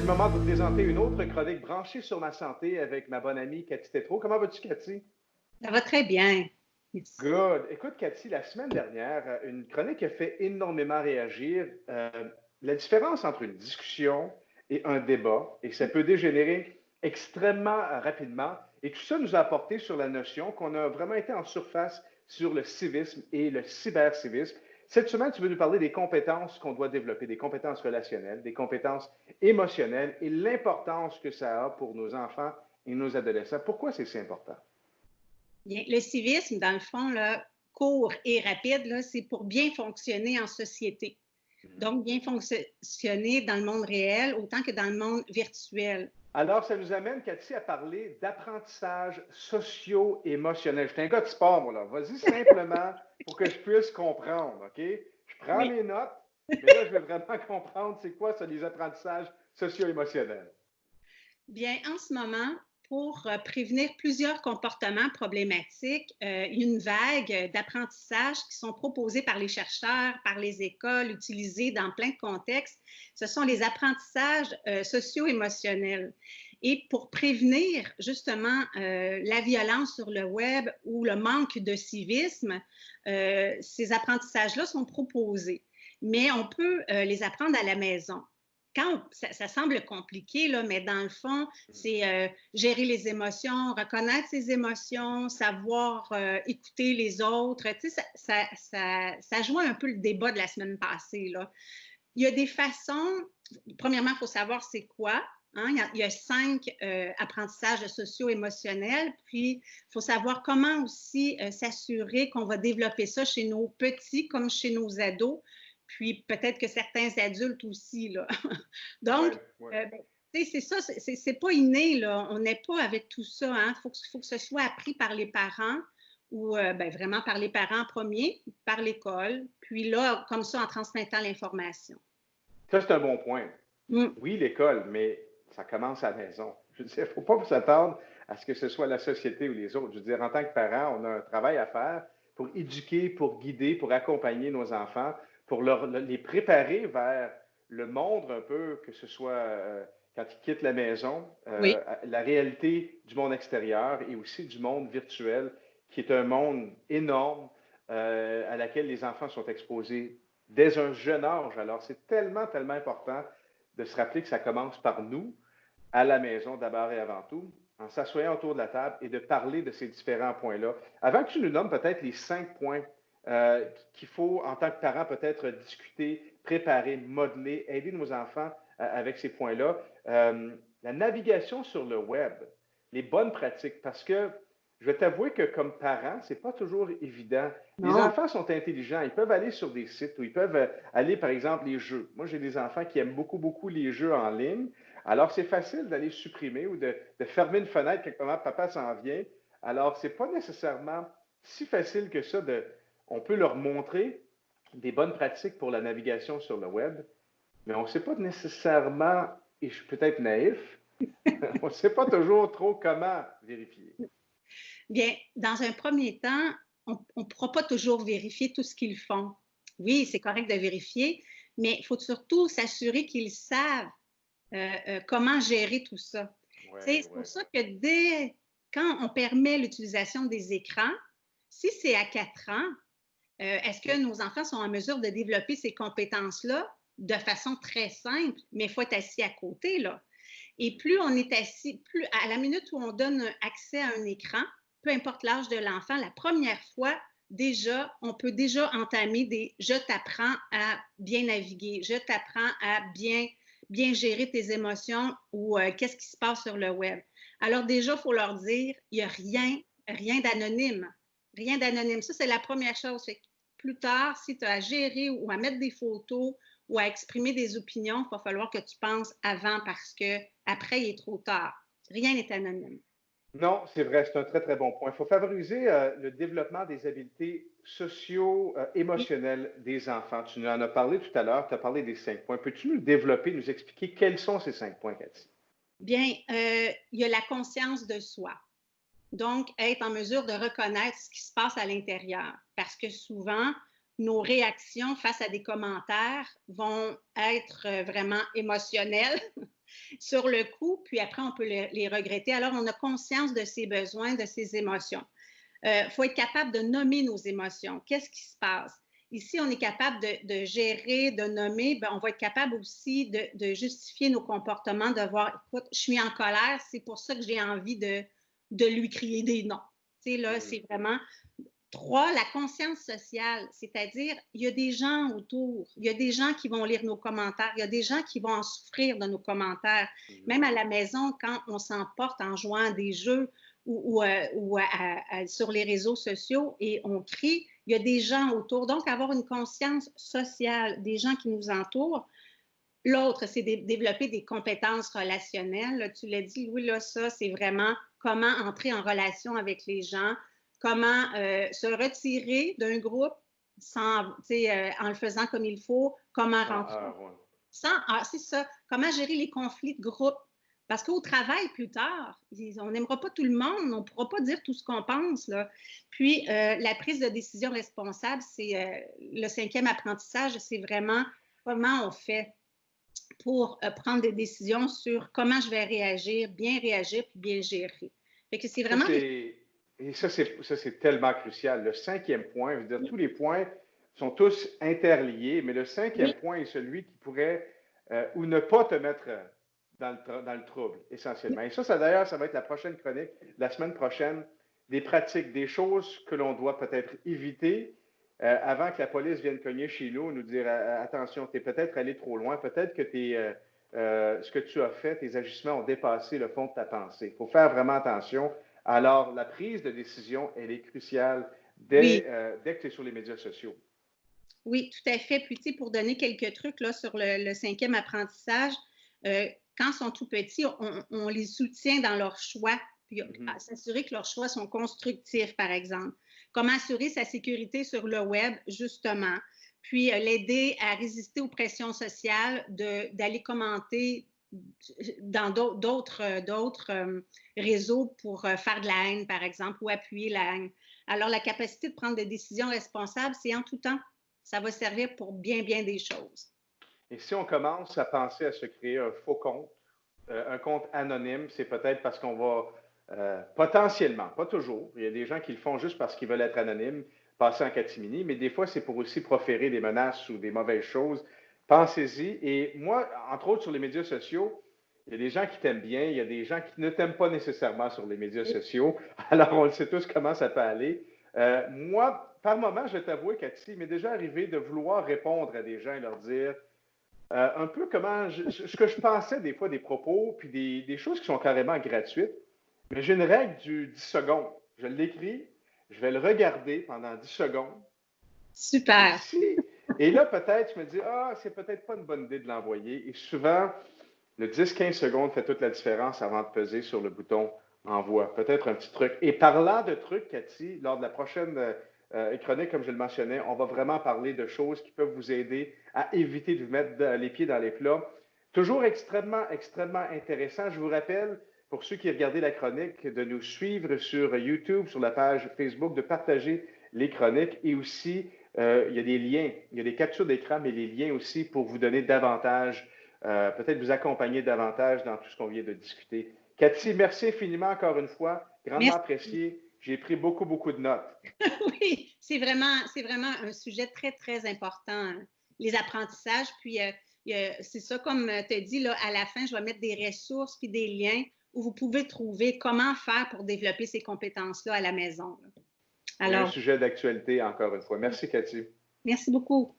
le moment de vous présenter une autre chronique branchée sur ma santé avec ma bonne amie Cathy Tétrault. Comment vas-tu, Cathy? Ça va très bien. Merci. Good. Écoute, Cathy, la semaine dernière, une chronique a fait énormément réagir. La différence entre une discussion et un débat, et ça peut dégénérer extrêmement rapidement. Et tout ça nous a apporté sur la notion qu'on a vraiment été en surface sur le civisme et le cybercivisme. Cette semaine, tu veux nous parler des compétences qu'on doit développer, des compétences relationnelles, des compétences émotionnelles et l'importance que ça a pour nos enfants et nos adolescents. Pourquoi c'est si important? Bien, le civisme, dans le fond, là, court et rapide, là, c'est pour bien fonctionner en société. Donc, bien fonctionner dans le monde réel autant que dans le monde virtuel. Alors, ça nous amène, Cathy, à parler d'apprentissage socio-émotionnel. Je suis un gars de sport, moi, là. Vas-y simplement pour que je puisse comprendre, OK? Je prends Oui. mes notes, mais là, je veux vraiment comprendre c'est quoi ça, les apprentissages socio-émotionnels. Bien, en ce moment, pour prévenir plusieurs comportements problématiques, il y a une vague d'apprentissages qui sont proposés par les chercheurs, par les écoles, utilisés dans plein de contextes. Ce sont les apprentissages socio-émotionnels. Et pour prévenir justement la violence sur le web ou le manque de civisme, ces apprentissages-là sont proposés. Mais on peut les apprendre à la maison. Ça semble compliqué, là, mais dans le fond, c'est gérer les émotions, reconnaître ses émotions, savoir écouter les autres. Tu sais, ça joint un peu le débat de la semaine passée, là. Il y a des façons, premièrement, il faut savoir c'est quoi. Hein? Il y a 5 apprentissages socio-émotionnels, puis il faut savoir comment aussi s'assurer qu'on va développer ça chez nos petits comme chez nos ados, puis peut-être que certains adultes aussi, là. Donc, Ouais. c'est ça, c'est pas inné, là. On n'est pas avec tout ça, hein. Faut que ce soit appris par les parents ou vraiment par les parents en premier, par l'école, puis là, comme ça, en transmettant l'information. Ça, c'est un bon point. Oui, l'école, mais ça commence à la maison. Je veux dire, il ne faut pas s'attendre à ce que ce soit la société ou les autres. Je veux dire, en tant que parent, on a un travail à faire pour éduquer, pour guider, pour accompagner nos enfants, pour les préparer vers le monde un peu, que ce soit quand ils quittent la maison, Oui. la réalité du monde extérieur et aussi du monde virtuel, qui est un monde énorme à laquelle les enfants sont exposés dès un jeune âge. Alors, c'est tellement, tellement important de se rappeler que ça commence par nous, à la maison d'abord et avant tout, en s'assoyant autour de la table et de parler de ces différents points-là. Avant que tu nous nommes peut-être les 5 points qu'il faut, en tant que parent, peut-être discuter, préparer, modeler, aider nos enfants avec ces points-là. La navigation sur le web, les bonnes pratiques, parce que je vais t'avouer que comme parent, c'est pas toujours évident. Les Non. enfants sont intelligents. Ils peuvent aller sur des sites où ils peuvent aller, par exemple, les jeux. Moi, j'ai des enfants qui aiment beaucoup, beaucoup les jeux en ligne. Alors, c'est facile d'aller supprimer ou de fermer une fenêtre quand papa s'en vient. Alors, c'est pas nécessairement si facile que ça on peut leur montrer des bonnes pratiques pour la navigation sur le web, mais on ne sait pas nécessairement, et je suis peut-être naïf, on ne sait pas toujours trop comment vérifier. Bien, dans un premier temps, on ne pourra pas toujours vérifier tout ce qu'ils font. Oui, c'est correct de vérifier, mais il faut surtout s'assurer qu'ils savent comment gérer tout ça. Ouais, C'est pour ouais. ça que dès quand on permet l'utilisation des écrans, si c'est à 4 ans, est-ce que nos enfants sont en mesure de développer ces compétences-là de façon très simple, mais il faut être assis à côté, là. Et plus on est assis, plus à la minute où on donne accès à un écran, peu importe l'âge de l'enfant, la première fois, déjà, on peut déjà entamer des je t'apprends à bien naviguer, je t'apprends à bien gérer tes émotions ou qu'est-ce qui se passe sur le web. Alors déjà, il faut leur dire, il n'y a rien d'anonyme. Rien d'anonyme. Ça, c'est la première chose. Fait que plus tard, si tu as à gérer ou à mettre des photos ou à exprimer des opinions, il va falloir que tu penses avant parce que après, il est trop tard. Rien n'est anonyme. Non, c'est vrai, c'est un très, très bon point. Il faut favoriser le développement des habiletés socio-émotionnelles des enfants. Tu nous en as parlé tout à l'heure, tu as parlé des 5 points. Peux-tu nous développer, nous expliquer quels sont ces 5 points, Cathy? Bien, il y a la conscience de soi. Donc, être en mesure de reconnaître ce qui se passe à l'intérieur. Parce que souvent, nos réactions face à des commentaires vont être vraiment émotionnelles sur le coup, puis après, on peut les regretter. Alors, on a conscience de ses besoins, de ses émotions. Faut être capable de nommer nos émotions. Qu'est-ce qui se passe? Ici, on est capable de gérer, de nommer. Bien, on va être capable aussi de justifier nos comportements, de voir, écoute, je suis en colère, c'est pour ça que j'ai envie de lui crier des noms. Tu sais, là, c'est vraiment... 3, la conscience sociale, c'est-à-dire, il y a des gens autour, il y a des gens qui vont lire nos commentaires, il y a des gens qui vont en souffrir de nos commentaires. Même à la maison, quand on s'emporte en jouant à des jeux ou sur les réseaux sociaux et on crie, il y a des gens autour. Donc, avoir une conscience sociale des gens qui nous entourent. L'autre, c'est développer des compétences relationnelles. Là, tu l'as dit, Louis, là, ça, c'est vraiment comment entrer en relation avec les gens, comment se retirer d'un groupe en le faisant comme il faut, comment rentrer. C'est ça. Comment gérer les conflits de groupe. Parce qu'au travail, plus tard, on n'aimera pas tout le monde, on ne pourra pas dire tout ce qu'on pense. Là. Puis, la prise de décision responsable, c'est le 5e apprentissage, c'est vraiment comment on fait pour prendre des décisions sur comment je vais réagir, puis bien gérer. Fait que c'est vraiment... Et ça, c'est tellement crucial. Le 5e point, je veux dire, tous les points sont tous interliés, mais le 5e point est celui qui pourrait ou ne pas te mettre dans le trouble, essentiellement. Et ça d'ailleurs, ça va être la prochaine chronique, la semaine prochaine, des pratiques, des choses que l'on doit peut-être éviter avant que la police vienne cogner chez nous dire attention, tu es peut-être allé trop loin, peut-être que ce que tu as fait, tes agissements ont dépassé le fond de ta pensée. Il faut faire vraiment attention. Alors, la prise de décision, elle est cruciale dès que tu es sur les médias sociaux. Oui, tout à fait. Puis, tu sais, pour donner quelques trucs là, sur le 5e apprentissage, quand ils sont tout petits, on les soutient dans leurs choix, puis s'assurer que leurs choix sont constructifs, par exemple. Comment assurer sa sécurité sur le web, justement. Puis, l'aider à résister aux pressions sociales, d'aller commenter dans d'autres réseaux pour faire de la haine, par exemple, ou appuyer la haine. Alors, la capacité de prendre des décisions responsables, c'est en tout temps. Ça va servir pour bien des choses. Et si on commence à penser à se créer un faux compte, un compte anonyme, c'est peut-être parce qu'on va potentiellement, pas toujours, il y a des gens qui le font juste parce qu'ils veulent être anonymes, passer en catimini, mais des fois, c'est pour aussi proférer des menaces ou des mauvaises choses. Pensez-y. Et moi, entre autres, sur les médias sociaux, il y a des gens qui t'aiment bien, il y a des gens qui ne t'aiment pas nécessairement sur les médias sociaux. Alors, on le sait tous comment ça peut aller. Moi, par moment, je vais t'avouer, Cathy, il m'est déjà arrivé de vouloir répondre à des gens et leur dire un peu ce que je pensais des fois des propos, puis des choses qui sont carrément gratuites. Mais j'ai une règle du 10 secondes. Je l'écris, je vais le regarder pendant 10 secondes. Super. Et là, peut-être, je me dis, c'est peut-être pas une bonne idée de l'envoyer. Et souvent, le 10-15 secondes fait toute la différence avant de peser sur le bouton envoi. Peut-être un petit truc. Et parlant de trucs, Cathy, lors de la prochaine chronique, comme je le mentionnais, on va vraiment parler de choses qui peuvent vous aider à éviter de vous mettre les pieds dans les plats. Toujours extrêmement intéressant. Je vous rappelle, pour ceux qui regardaient la chronique, de nous suivre sur YouTube, sur la page Facebook, de partager les chroniques et aussi, il y a des liens, il y a des captures d'écran, mais les liens aussi pour vous donner davantage, peut-être vous accompagner davantage dans tout ce qu'on vient de discuter. Cathy, merci infiniment encore une fois, grandement apprécié. J'ai pris beaucoup de notes. Oui, c'est vraiment un sujet très important, les apprentissages. Puis, c'est ça, comme tu as dit, là, à la fin, je vais mettre des ressources puis des liens où vous pouvez trouver comment faire pour développer ces compétences-là à la maison. Alors, un sujet d'actualité, encore une fois. Merci, Cathy. Merci beaucoup.